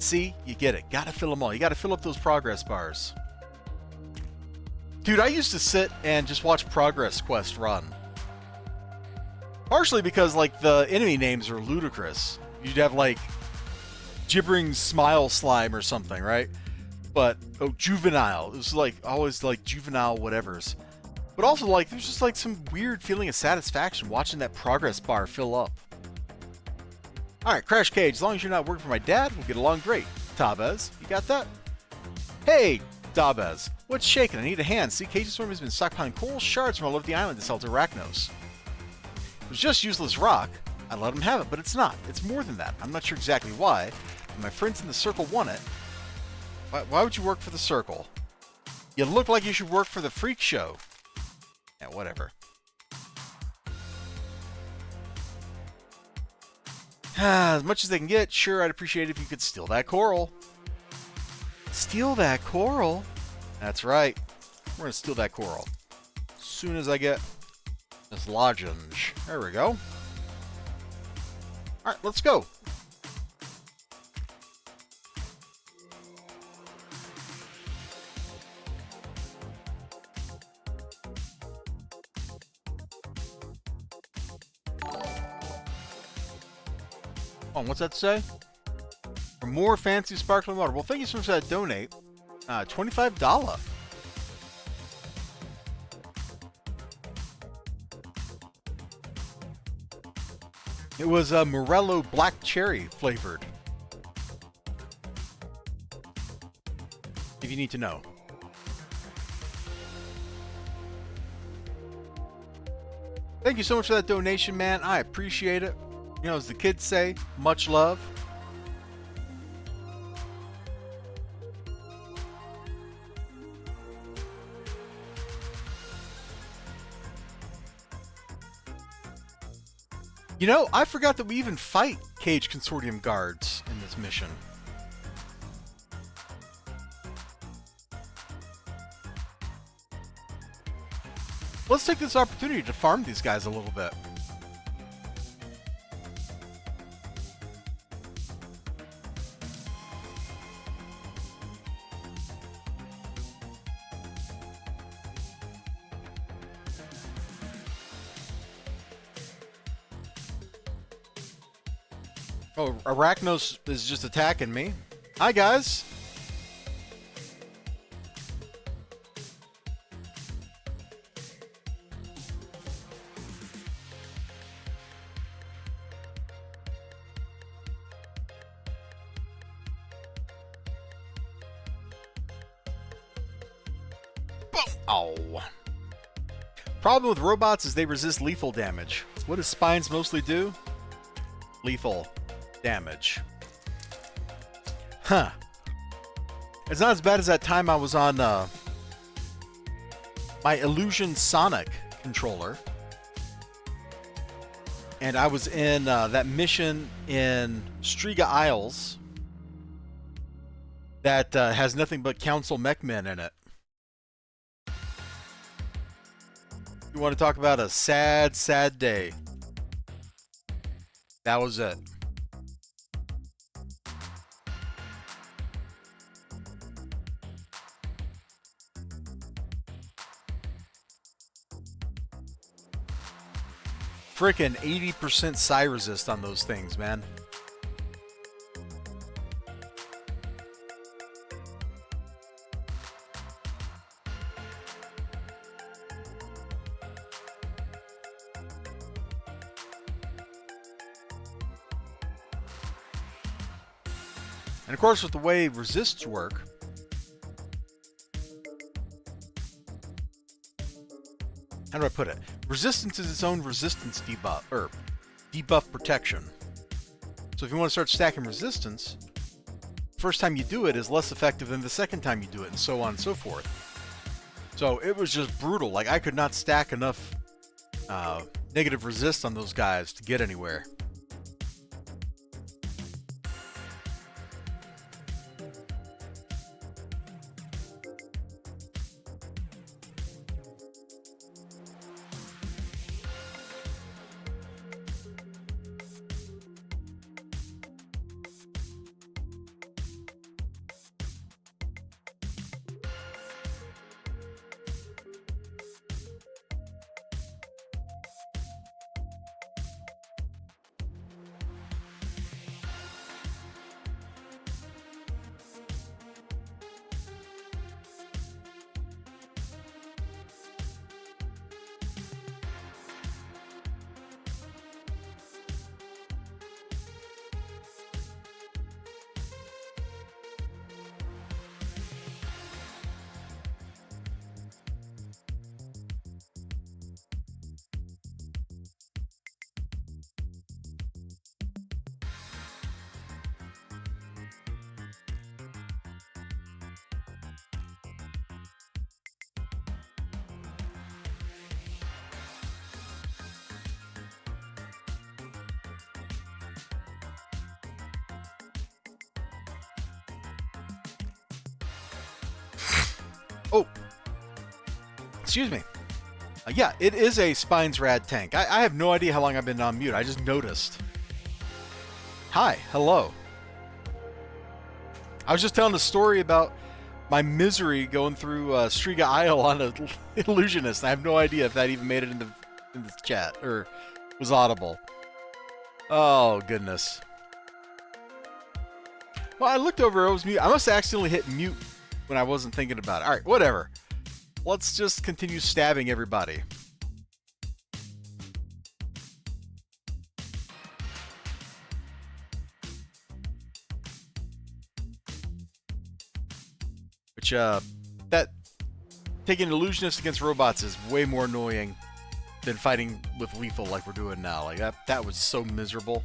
See? You get it. Gotta fill them all. You gotta fill up those progress bars. Dude, I used to sit and just watch Progress Quest run. Partially because, like, the enemy names are ludicrous. You'd have, like, Gibbering Smile Slime or something, right? But, oh, Juvenile. It was, like, always, like, juvenile whatevers. But also, like, there's just, like, some weird feeling of satisfaction watching that progress bar fill up. Alright, Crash Cage, as long as you're not working for my dad, we'll get along great. Tabez, you got that? Hey, Tabez, what's shaking? I need a hand. See, Cage's Storm has been stockpiling coral shards from all over the island to sell to Arachnos. It was just useless rock. I let him have it, but it's not. It's more than that. I'm not sure exactly why, but my friends in the Circle want it. Why would you work for the Circle? You look like you should work for the Freak Show. Yeah, whatever. As much as they can get, sure, I'd appreciate it if you could steal that coral. Steal that coral? That's right. We're going to steal that coral. As soon as I get this lozenge. There we go. Alright, let's go. Oh, what's that say? For more fancy sparkling water. Well, thank you so much for that donate. $25. It was Morello Black Cherry flavored. If you need to know. Thank you so much for that donation, man. I appreciate it. You know, as the kids say, much love. You know, I forgot that we even fight Cage Consortium guards in this mission. Let's take this opportunity to farm these guys a little bit. Oh, Arachnos is just attacking me. Hi, guys. Boom. Oh. Problem with robots is they resist lethal damage. What do spines mostly do? Lethal damage. Huh. It's not as bad as that time I was on my Illusion Sonic controller. And I was in that mission in Striga Isles that has nothing but Council Mechmen in it. You want to talk about a sad, sad day. That was it. Frickin' 80% psi resist on those things, man. And of course, with the way resists work, how do I put it? Resistance is its own resistance debuff, or debuff protection. So if you want to start stacking resistance, first time you do it is less effective than the second time you do it, and so on and so forth. So it was just brutal. Like, I could not stack enough negative resist on those guys to get anywhere. Oh, excuse me. Yeah, it is a Spines Rad tank. I have no idea how long I've been on mute. I just noticed. Hi, hello. I was just telling a story about my misery going through Striga Isle on an illusionist. I have no idea if that even made it in the chat or was audible. Oh, goodness. Well, I looked over, it was mute. I must have accidentally hit mute when I wasn't thinking about it. Alright, whatever. Let's just continue stabbing everybody. Which, that taking illusionist against robots is way more annoying than fighting with lethal like we're doing now. Like, that was so miserable.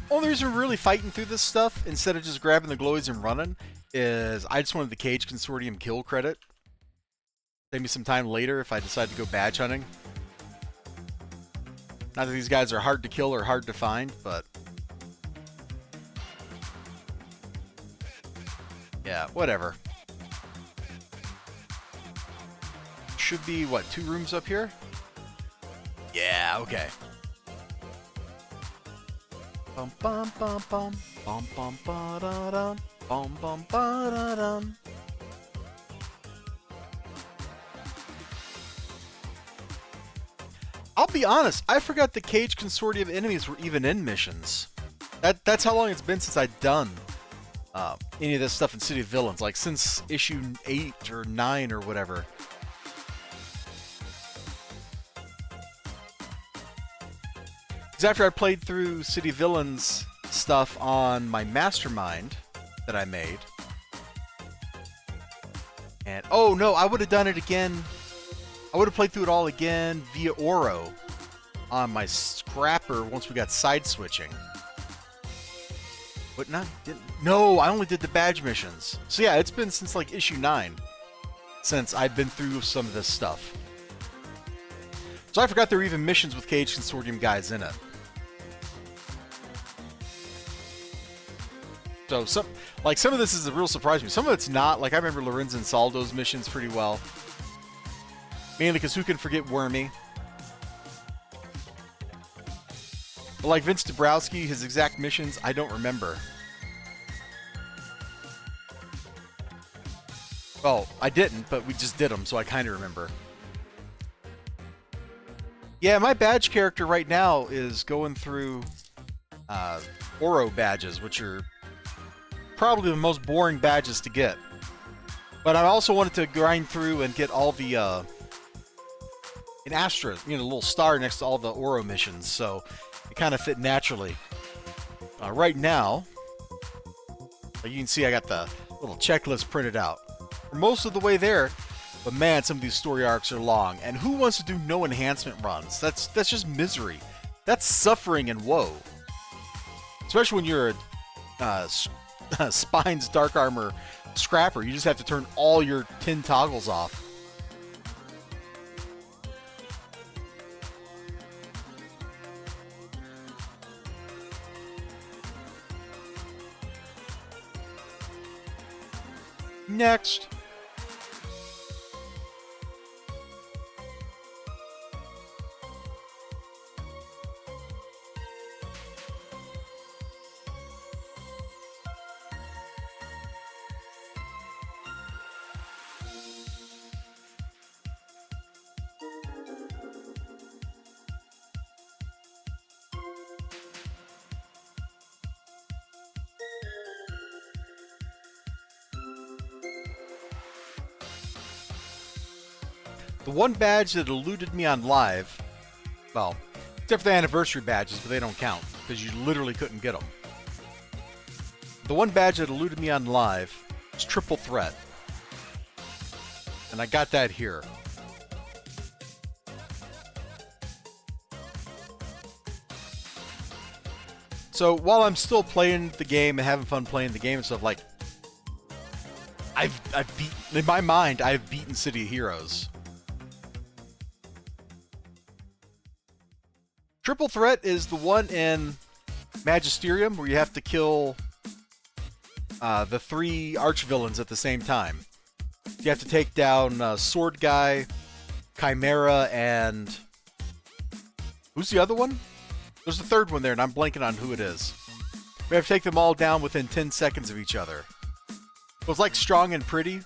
Only reason we're really fighting through this stuff, instead of just grabbing the glowies and running, is I just wanted the Cage Consortium kill credit. Save me some time later if I decide to go badge hunting. Not that these guys are hard to kill or hard to find, but... yeah, whatever. Should be, what, 2 rooms up here? Yeah, okay. Bum bum bum bum bum bum ba da dum bum bum ba da dum. I'll be honest, I forgot the Cage Consortium enemies were even in missions. That's how long it's been since I'd done any of this stuff in City of Villains, like since issue 8 or 9 or whatever. Because after I played through City Villains stuff on my Mastermind that I made, and oh no, I would have done it again. I would have played through it all again via Oro on my Scrapper once we got side switching. But no, I only did the badge missions. So yeah, it's been since like issue 9 since I've been through some of this stuff. So I forgot there were even missions with Cage Consortium guys in it. So some of this is a real surprise to me. Some of it's not. Like I remember Lorenzo and Saldo's missions pretty well. Mainly because who can forget Wormy? But like Vince Dabrowski, his exact missions, I don't remember. Well, I didn't, but we just did them, so I kind of remember. Yeah, my badge character right now is going through Oro badges, which are probably the most boring badges to get. But I also wanted to grind through and get all the an asterisk, you know, the little star next to all the Oro missions, so it kind of fit naturally. Right now, you can see I got the little checklist printed out. We're most of the way there, but man, some of these story arcs are long, and who wants to do no enhancement runs? That's just misery. That's suffering and woe. Especially when you're a Spines Dark Armor Scrapper, you just have to turn all your 10 toggles off. Next. The one badge that eluded me on live, well, except for the anniversary badges, but they don't count, because you literally couldn't get them. The one badge that eluded me on live was Triple Threat. And I got that here. So while I'm still playing the game and having fun playing the game and stuff, like, I've beaten, in my mind, I've beaten City of Heroes. Triple threat is the one in Magisterium where you have to kill the 3 archvillains at the same time. You have to take down Sword Guy, Chimera, and... who's the other one? There's a third one there, and I'm blanking on who it is. We have to take them all down within 10 seconds of each other. It was like Strong and Pretty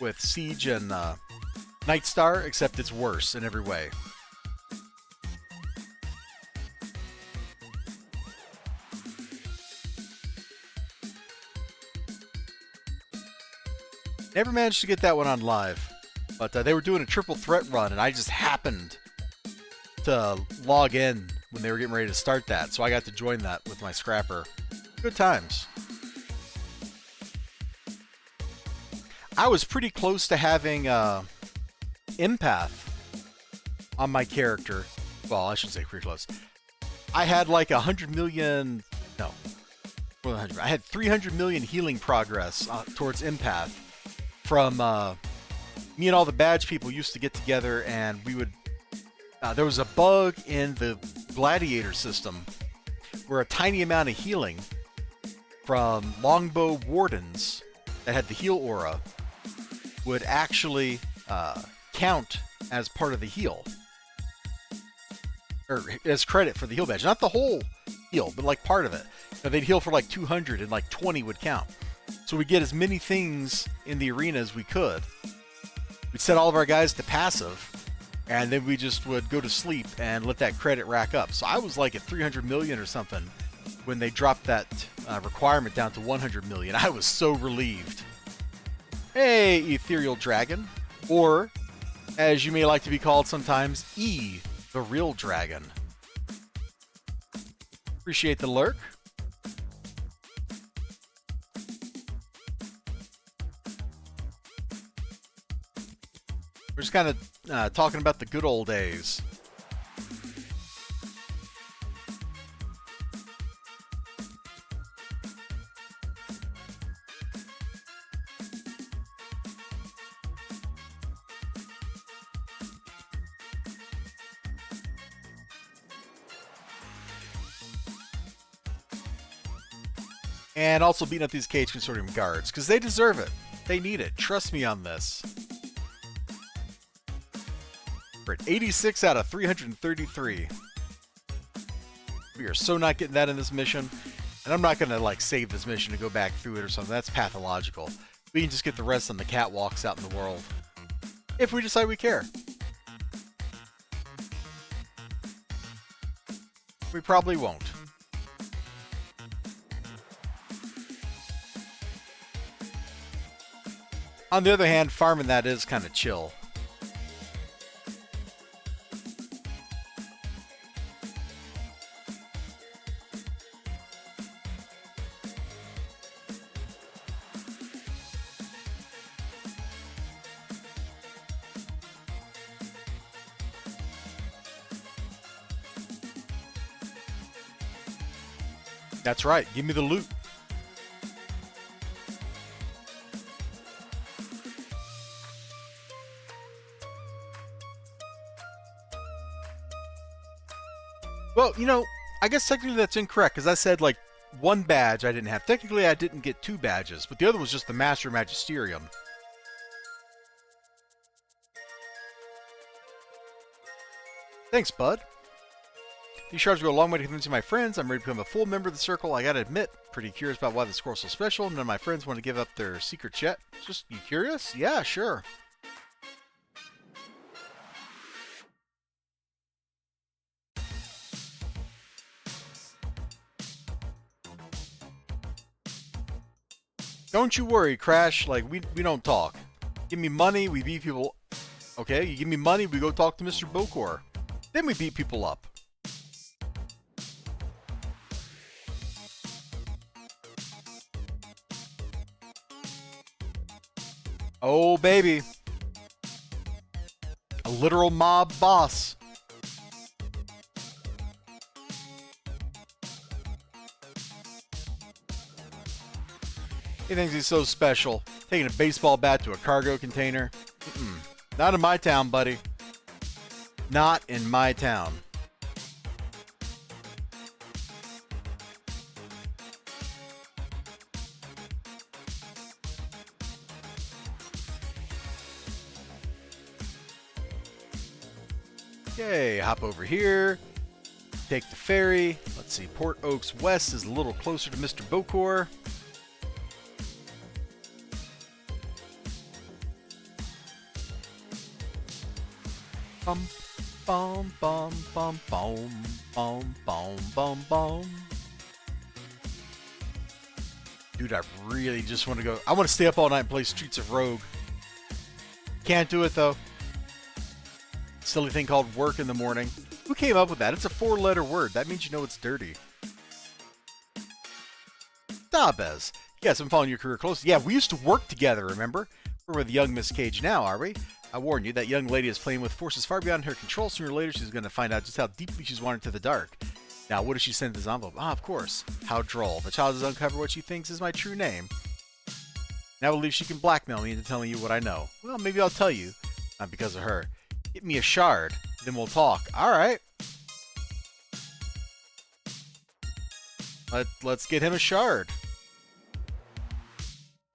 with Siege and Nightstar, except it's worse in every way. Never managed to get that one on live, but they were doing a triple threat run, and I just happened to log in when they were getting ready to start that, so I got to join that with my scrapper. Good times. I was pretty close to having Empath on my character. Well, I shouldn't say pretty close. I had like 100 million... no. More than 100. I had 300 million healing progress towards Empath from me and all the badge people used to get together, and we would... there was a bug in the gladiator system where a tiny amount of healing from longbow wardens that had the heal aura would actually count as part of the heal. Or as credit for the heal badge. Not the whole heal, but like part of it. Now, they'd heal for like 200 and like 20 would count. So we'd get as many things in the arena as we could. We'd set all of our guys to passive, and then we just would go to sleep and let that credit rack up. So I was like at 300 million or something when they dropped that requirement down to 100 million. I was so relieved. Hey, Ethereal Dragon. Or, as you may like to be called sometimes, E, the Real Dragon. Appreciate the lurk. We're just kind of talking about the good old days. And also beating up these Cage Consortium guards, because they deserve it. They need it. Trust me on this. We're at 86 out of 333. We are so not getting that in this mission. And I'm not going to like save this mission to go back through it or something. That's pathological. We can just get the rest on the catwalks out in the world. If we decide we care. We probably won't. On the other hand, farming that is kind of chill. That's right. Give me the loot. Well, you know, I guess technically that's incorrect, because I said, like, one badge I didn't have. Technically, I didn't get 2 badges, but the other was just the Master Magisterium. Thanks, bud. These shards go a long way to convincing my friends I'm ready to become a full member of the Circle. I gotta admit, pretty curious about why the score's so special. None of my friends want to give up their secret chat. Just, you curious? Yeah, sure. Don't you worry, Crash. Like, we don't talk. Give me money, we beat people... Okay, you give me money, we go talk to Mr. Bokor. Then we beat people up. Oh, baby. A literal mob boss. He thinks he's so special. Taking a baseball bat to a cargo container. Not in my town, buddy. Not in my town. Okay, hop over here. Take the ferry. Let's see, Port Oaks West is a little closer to Mr. Bokor. Bum, bum, bum, bum, bum, bum, bum, bum, bum. Dude, I really just want to go. I want to stay up all night and play Streets of Rogue. Can't do it, though. Silly thing called work in the morning. Who came up with that? It's a 4-letter word. That means you know it's dirty. Dabez. Yes, I'm following your career closely. Yeah, we used to work together, remember? We're with young Miss Cage now, are we? I warn you, that young lady is playing with forces far beyond her control. Sooner or later, she's going to find out just how deeply she's wandered to the dark. Now, what does she send in this envelope? Ah, of course. How droll. The child has uncovered what she thinks is my true name. Now I believe she can blackmail me into telling you what I know. Well, maybe I'll tell you. Not because of her. Get me a shard, then we'll talk. Alright. Let's get him a shard.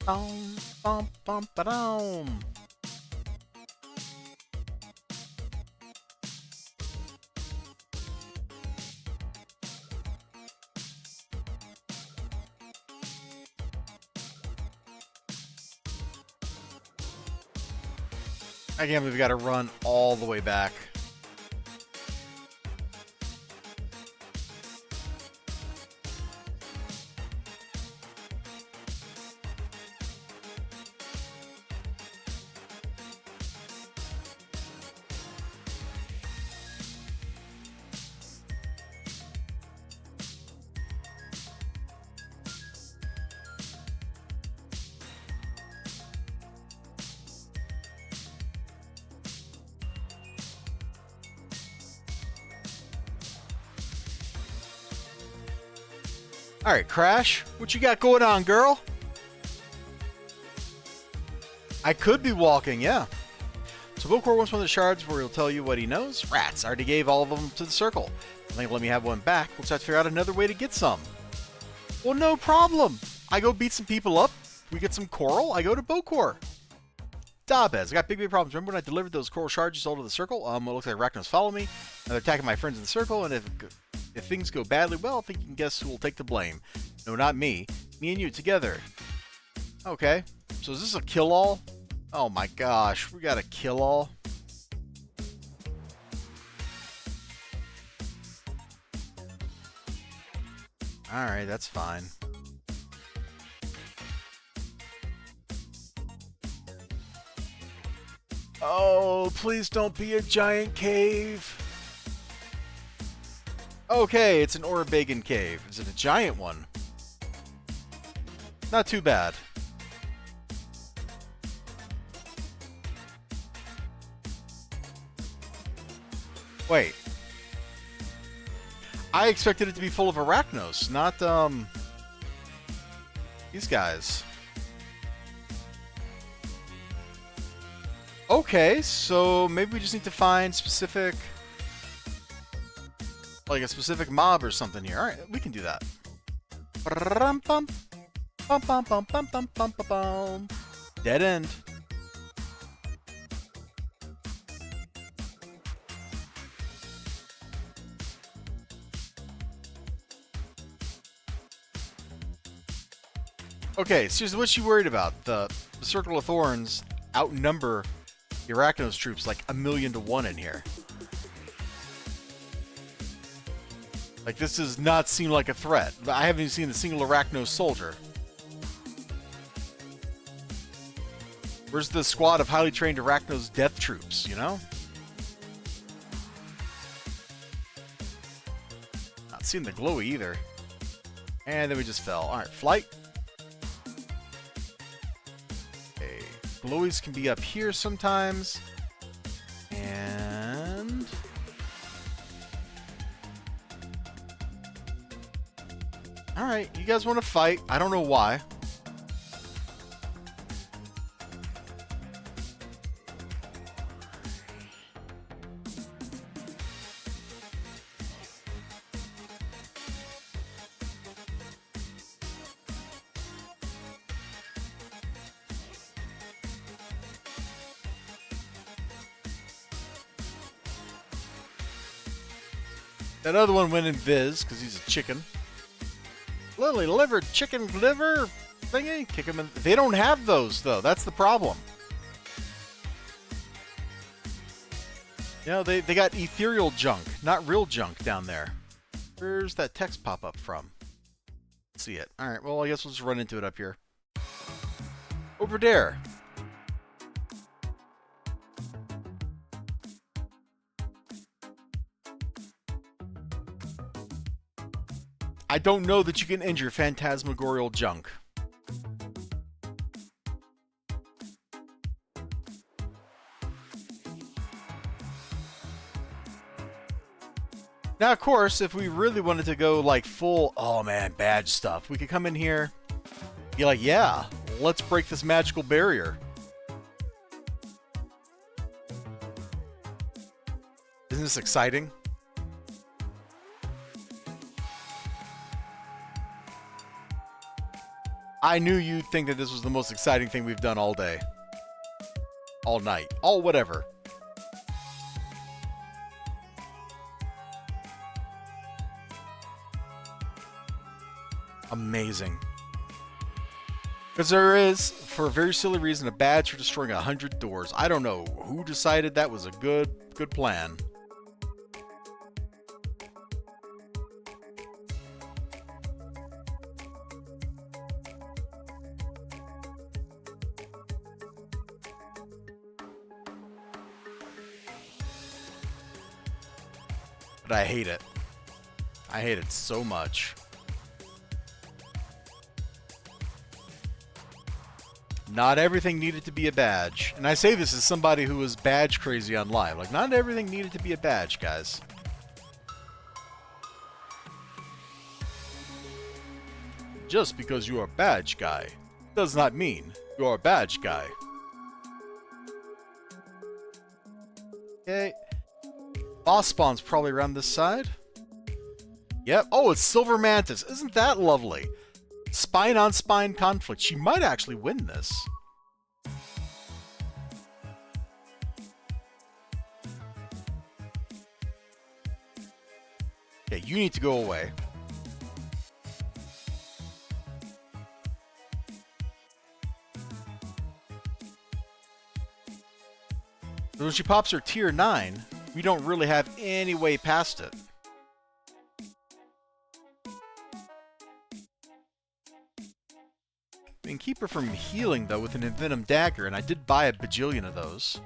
Bum, bum, bum, ba-dum. I can't believe we gotta run all the way back. Alright, Crash, what you got going on, girl? I could be walking, yeah. So Bokor wants one of the shards where he'll tell you what he knows. Rats, I already gave all of them to the circle. I think let me have one back. We'll try to figure out another way to get some. Well, no problem. I go beat some people up. We get some coral. I go to Bokor. Dabez, I got big problems. Remember when I delivered those coral shards you sold to the circle? It looks like Arachnos follow me. Now they're attacking my friends in the circle, and if things go badly, well, I think you can guess who will take the blame. No, not me. Me and you together. Okay. So is this a kill-all? Oh my gosh. We got a kill-all. Alright, that's fine. Oh, please don't be a giant cave. Okay, it's an Orabegan cave. Is it a giant one? Not too bad. Wait. I expected it to be full of Arachnos, not, these guys. Okay, so maybe we just need to find specific... like a specific mob or something here. Alright, we can do that. Dead end. Okay, seriously, what's she worried about? The Circle of Thorns outnumber the Arachnos troops like 1,000,000 to 1 in here. Like, this does not seem like a threat. I haven't even seen a single Arachnos soldier. Where's the squad of highly trained Arachnos death troops, you know? Not seeing the glowy either. And then we just fell. Alright, flight. Okay, glowies can be up here sometimes. And... alright, you guys want to fight. I don't know why. That other one went invis because he's a chicken. Lily liver, chicken liver thingy. Kick him in. They don't have those though. That's the problem. You know, they got ethereal junk, not real junk down there. Where's that text pop up from? See it. All right. Well, I guess we'll just run into it up here. Over there. I don't know that you can injure phantasmagorial junk. Now, of course, if we really wanted to go like full, oh man, badge stuff, we could come in here, be like, yeah, let's break this magical barrier. Isn't this exciting? I knew you'd think that this was the most exciting thing we've done all day. All night. All whatever. Amazing. Because there is, for a very silly reason, a badge for destroying 100 doors. I don't know who decided that was a good plan. But I hate it. I hate it so much. Not everything needed to be a badge. And I say this as somebody who was badge crazy on live. Like, not everything needed to be a badge, guys. Just because you're a badge guy does not mean you're a badge guy. Okay. Boss spawn's probably around this side. Yep. Oh, it's Silver Mantis. Isn't that lovely? Spine on spine conflict. She might actually win this. Okay, you need to go away. So when she pops her tier 9, we don't really have any way past it. We can keep her from healing, though, with an Envenom Dagger, and I did buy a bajillion of those.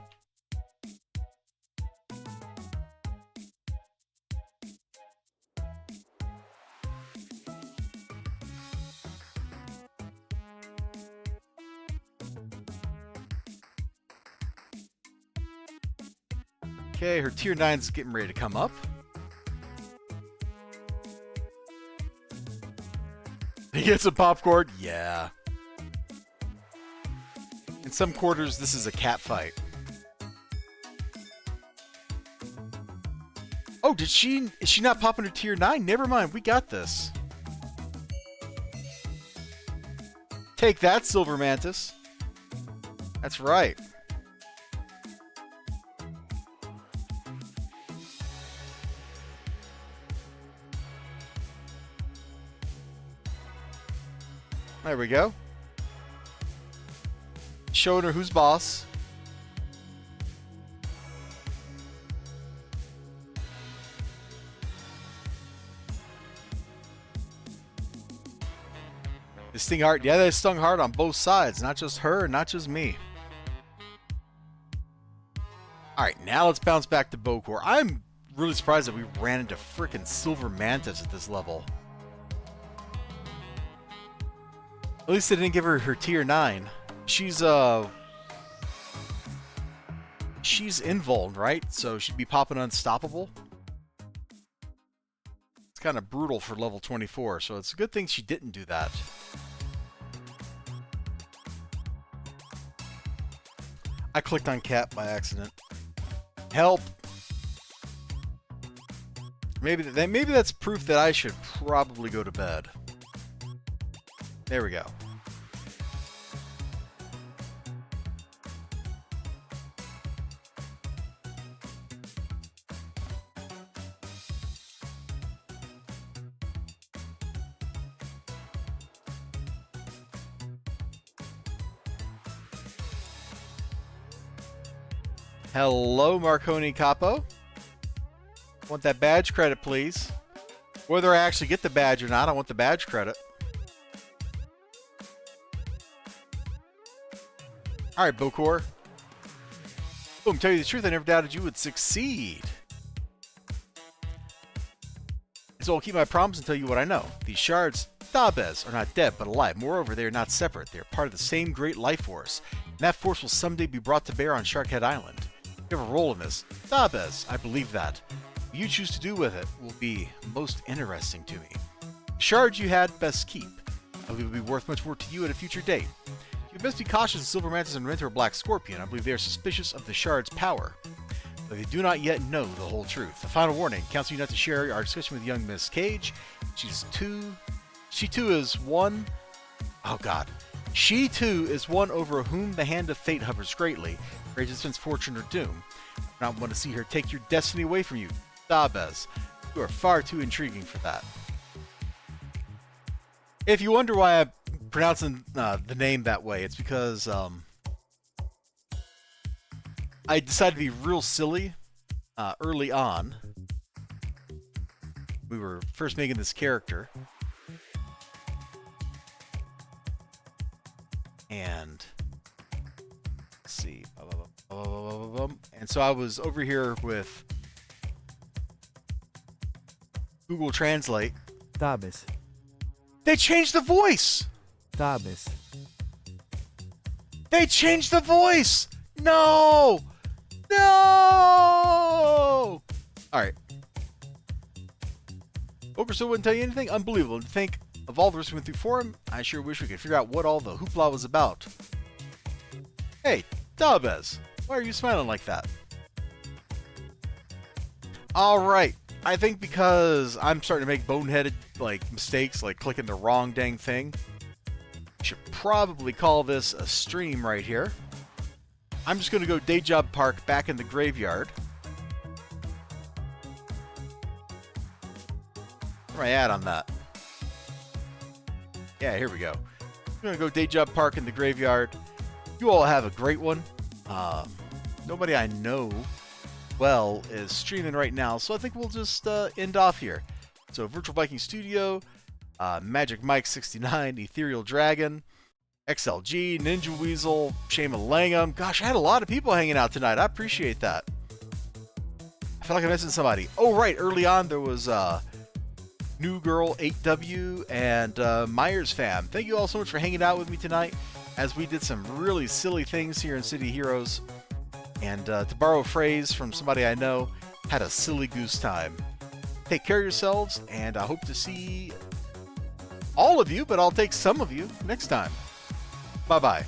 Okay, her tier 9's getting ready to come up. He gets a popcorn? Yeah. In some quarters, this is a cat fight. Oh, is she not popping her tier 9? Never mind, we got this. Take that, Silver Mantis. That's right. There we go. Showing her who's boss. This sting hard. Yeah, they stung hard on both sides. Not just her, not just me. Alright, now let's bounce back to Bokor. I'm really surprised that we ran into frickin' Silver Mantis at this level. At least they didn't give her her tier 9. She's invuln, right? So she'd be popping unstoppable. It's kind of brutal for level 24, so it's a good thing she didn't do that. I clicked on cat by accident. Help! Maybe that's proof that I should probably go to bed. There we go. Hello, Marconi Capo. Want that badge credit, please. Whether I actually get the badge or not, I want the badge credit. Alright, Bokor. Boom, tell you the truth, I never doubted you would succeed. So I'll keep my promise and tell you what I know. These shards, Dabes, are not dead, but alive. Moreover, they are not separate. They are part of the same great life force. And that force will someday be brought to bear on Sharkhead Island. You have a role in this. Dabes, I believe that. What you choose to do with it will be most interesting to me. The shards you had, best keep. I believe it will be worth much more to you at a future date. You best be cautious of Silver Mantis and Renter Black Scorpion. I believe they are suspicious of the shard's power, but they do not yet know the whole truth. A final warning, counsel you not to share our discussion with young Miss Cage. She too is one... Oh god. She too is one over whom the hand of fate hovers greatly. Great distance, fortune, or doom. I don't want to see her take your destiny away from you. Dabes, you are far too intriguing for that. If you wonder why I'm pronouncing the name that way, it's because I decided to be real silly early on. We were first making this character. And let's see. And so I was over here with Google Translate. Dabes. They changed the voice! Dabes. They changed the voice! No! No! Alright. Ogre still wouldn't tell you anything? Unbelievable. To think of all the risks we went through for him, I sure wish we could figure out what all the hoopla was about. Hey, Dabes, why are you smiling like that? Alright. I think because I'm starting to make boneheaded mistakes, like clicking the wrong dang thing. I should probably call this a stream right here. I'm just going to go Day Job Park back in the graveyard. Where am I at on that? Yeah, here we go. I'm going to go Day Job Park in the graveyard. You all have a great one. Nobody I know well is streaming right now, so I think we'll just end off here. So Virtual Viking Studio, Magic Mike 69, Ethereal Dragon, XLG, Ninja Weasel, Shama Langham. Gosh, I had a lot of people hanging out tonight. I appreciate that. I feel like I'm missing somebody. Oh, right. Early on, there was New Girl 8W and Myers Fam. Thank you all so much for hanging out with me tonight as we did some really silly things here in City Heroes. And to borrow a phrase from somebody I know, had a silly goose time. Take care of yourselves, and I hope to see all of you, but I'll take some of you next time. Bye-bye.